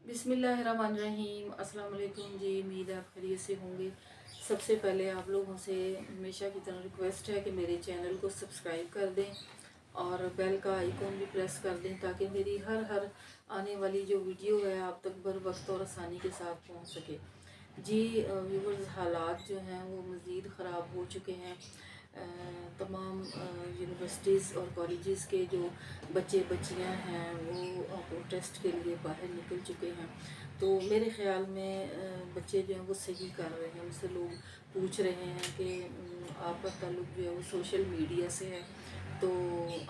बिस्मिल्लाहिर्रहमानिर्रहीम। अस्सलाम वालेकुम जी। उम्मीद है आप खैरियत से होंगे। सबसे पहले आप लोगों से हमेशा की तरह रिक्वेस्ट है कि मेरे चैनल को सब्सक्राइब कर दें और बेल का आइकॉन भी प्रेस कर दें ताकि मेरी हर आने वाली जो वीडियो है आप तक बर वक्त और आसानी के साथ पहुंच सके। जी व्यूवर्स, हालात जो हैं वो मज़ीद ख़राब हो चुके हैं। तमाम यूनिवर्सिटीज़ और कॉलेजेस के जो बच्चे बच्चियां हैं वो प्रोटेस्ट के लिए बाहर निकल चुके हैं। तो मेरे ख़्याल में बच्चे जो हैं वो सही कर रहे हैं। उनसे लोग पूछ रहे हैं कि आपका ताल्लुक़ जो है वो सोशल मीडिया से है, तो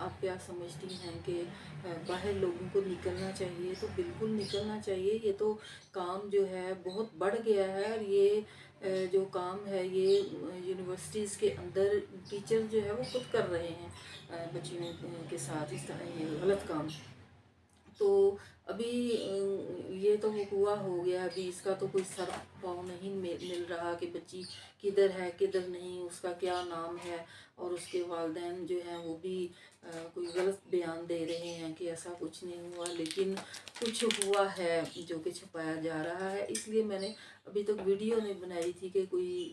आप क्या समझती हैं कि बाहर लोगों को निकलना चाहिए? तो बिल्कुल निकलना चाहिए। ये तो काम जो है बहुत बढ़ गया है और ये जो काम है ये यूनिवर्सिटीज़ के अंदर टीचर जो है वो खुद कर रहे हैं बच्चियों के साथ इस तरह ये गलत काम। तो अभी ये तो हुआ हो गया। अभी इसका तो कोई सर पाँव नहीं मिल रहा कि बच्ची किधर है किधर नहीं, उसका क्या नाम है। और उसके वालिदैन जो हैं वो भी कोई गलत बयान दे रहे हैं कि ऐसा कुछ नहीं हुआ, लेकिन कुछ हुआ है जो कि छुपाया जा रहा है। इसलिए मैंने अभी तक वीडियो नहीं बनाई थी कि कोई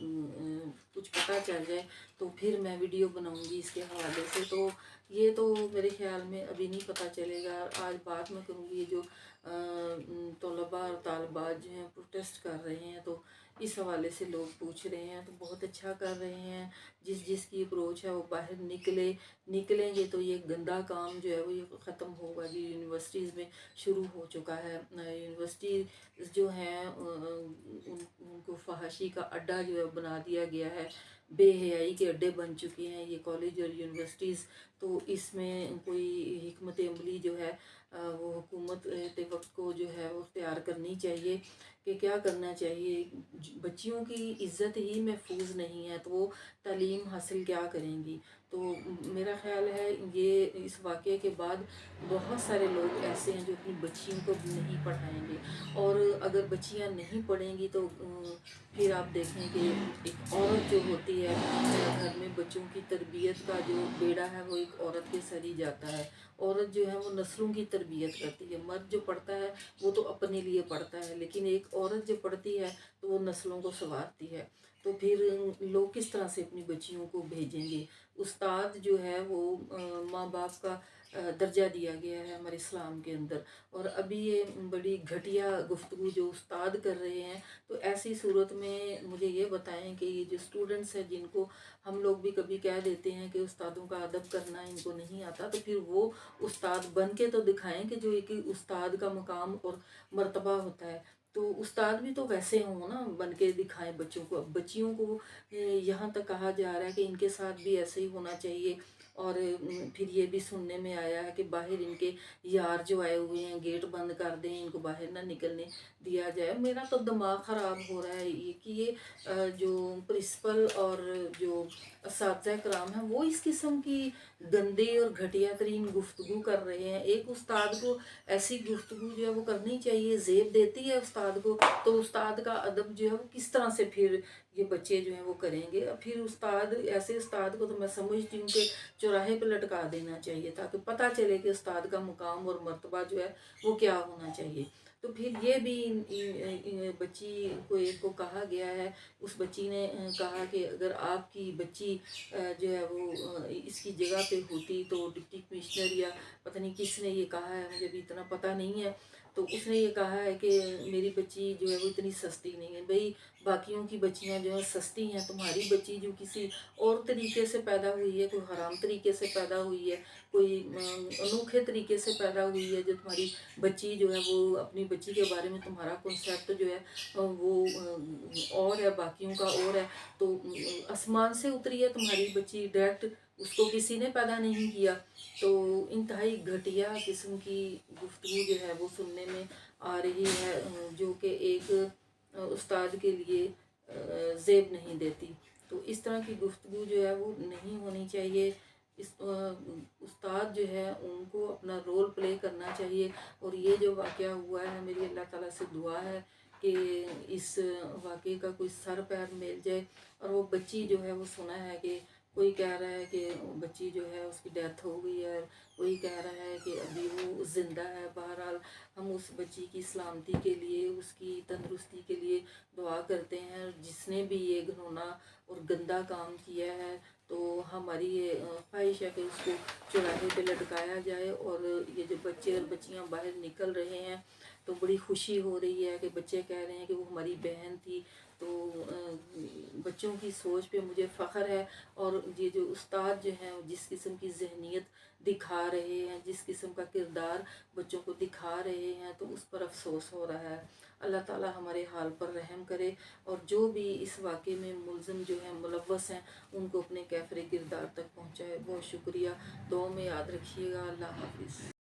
कुछ पता चल जाए तो फिर मैं वीडियो बनाऊंगी इसके हवाले से। तो ये तो मेरे ख्याल में अभी नहीं पता चलेगा। आज बात मैं करूँगी ये जो तलबा और तालबात जो हैं प्रोटेस्ट कर रहे हैं, तो इस हवाले से लोग पूछ रहे हैं। तो बहुत अच्छा कर रहे हैं। जिसकी अप्रोच है वो बाहर निकलेंगे तो ये गंदा काम जो है वो ये ख़त्म होगा। जी यूनिवर्सिटीज़ में शुरू हो चुका है। यूनिवर्सिटी जो हैं उनको फहाशी का अड्डा जो है बना दिया गया है। बेहयाई के अड्डे बन चुके हैं ये कॉलेज और यूनिवर्सिटीज़। तो इसमें कोई हिकमत अमली जो है वो हुकूमत के वक्त को जो है वो इख्तियार करनी चाहिए कि क्या करना चाहिए। बच्चियों की इज़्ज़त ही महफूज नहीं है तो वो तालीम हासिल क्या करेंगी। तो मेरा ख़्याल है ये इस वाक़े के बाद बहुत सारे लोग ऐसे हैं जो अपनी बच्चियों को भी नहीं पढ़ाएंगे। और अगर बच्चियां नहीं पढ़ेंगी तो फिर आप देखें कि एक औरत जो होती है घर में बच्चों की तरबियत का जो बेड़ा है वो एक औरत के सर ही जाता है। औरत जो है वो नस्लों की तरबियत करती है। मर्द जो पढ़ता है वो तो अपने लिए पढ़ता है, लेकिन एक औरत जो पढ़ती है तो वो नस्लों को संवारती है। तो फिर लोग किस तरह से अपनी बच्चियों को भेजेंगे। उस्ताद जो है वो माँ बाप का दर्जा दिया गया है हमारे इस्लाम के अंदर। और अभी ये बड़ी घटिया गुफ्तगू जो उस्ताद कर रहे हैं, तो ऐसी सूरत में मुझे ये बताएं कि ये जो स्टूडेंट्स हैं जिनको हम लोग भी कभी कह देते हैं कि उस्तादों का अदब करना इनको नहीं आता, तो फिर वो उस्ताद बन के तो दिखाएं कि जो एक उस्ताद का मकाम और मर्तबा होता है। तो उस्ताद भी तो वैसे हों ना, बन के दिखाएं बच्चों को। अब बच्चियों को यहाँ तक कहा जा रहा है कि इनके साथ भी ऐसे ही होना चाहिए। और फिर ये भी सुनने में आया है कि बाहर इनके यार जो आए हुए हैं गेट बंद कर दें, इनको बाहर ना निकलने दिया जाए। मेरा तो दिमाग ख़राब हो रहा है ये कि ये जो प्रिंसिपल और जो असातिज़ा कराम हैं वो इस किस्म की गंदे और घटिया तरीन गुफ्तगू कर रहे हैं। एक उस्ताद को ऐसी गुफ्तगू जो है वो करनी चाहिए, ज़ेब देती है उस्ताद को, तो उस्ताद का अदब जो है वो किस तरह से फिर ये बच्चे जो हैं वो करेंगे। फिर उस्ताद, ऐसे उस्ताद को तो मैं समझती हूँ कि चौराहे पर लटका देना चाहिए ताकि पता चले कि उस्ताद का मुकाम और मर्तबा जो है वो क्या होना चाहिए। तो फिर ये भी बच्ची को एक को कहा गया है। उस बच्ची ने कहा कि अगर आपकी बच्ची जो है वो इसकी जगह पे होती तो डिप्टी कमिश्नर या पता नहीं किसने ये कहा है, मुझे भी इतना पता नहीं है। तो उसने ये कहा है कि मेरी बच्ची जो है वो इतनी सस्ती नहीं है। भाई बाकियों की बच्चियां जो है सस्ती हैं, तुम्हारी बच्ची जो किसी और तरीके से पैदा हुई है, कोई हराम तरीके से पैदा हुई है, कोई अनोखे तरीके से पैदा हुई है, जो तुम्हारी बच्ची जो है वो अपनी बच्ची के बारे में तुम्हारा कॉन्सेप्ट जो है वो और है, बाकियों का और है। तो आसमान से उतरी है तुम्हारी बच्ची डायरेक्ट, उसको किसी ने पैदा नहीं किया। तो इंतहाई घटिया किस्म की गुफ्तगू जो है वो सुनने में आ रही है जो कि एक उस्ताद के लिए ज़ेब नहीं देती। तो इस तरह की गुफ्तगू जो है वो नहीं होनी चाहिए। इस उस्ताद जो है उनको अपना रोल प्ले करना चाहिए। और ये जो वाक़या हुआ है, मेरी अल्लाह ताला से दुआ है कि इस वाक़े का कोई सर पैर मिल जाए। और वो बच्ची जो है वो सुना है कि کوئی کہہ رہا ہے کہ بچی جو ہے اس کی ڈیتھ ہو گئی ہے، کوئی کہہ رہا ہے کہ ابھی وہ زندہ ہے۔ بہرحال ہم اس بچی کی سلامتی کے لیے، اس کی تندرستی کے لیے دعا کرتے ہیں۔ جس نے بھی یہ گھنونا اور گندا کام کیا ہے تو ہماری یہ خواہش ہے کہ اس کو چوراہے پہ لٹکایا جائے۔ اور یہ جو بچے اور بچیاں باہر نکل رہے ہیں تو بڑی خوشی ہو رہی ہے کہ بچے کہہ رہے ہیں کہ وہ ہماری بہن تھی۔ تو بچوں کی سوچ پہ مجھے فخر ہے، اور یہ جو استاد جو ہیں جس قسم کی ذہنیت دکھا رہے ہیں، جس قسم کا کردار بچوں کو دکھا رہے ہیں، تو اس پر افسوس ہو رہا ہے۔ اللہ تعالی ہمارے حال پر رحم کرے، اور جو بھی اس واقعے میں ملزم جو ہیں، ملوث ہیں، ان کو اپنے کیفر کردار تک پہنچائے۔ بہت شکریہ، دعاؤں میں یاد رکھیے گا۔ اللہ حافظ۔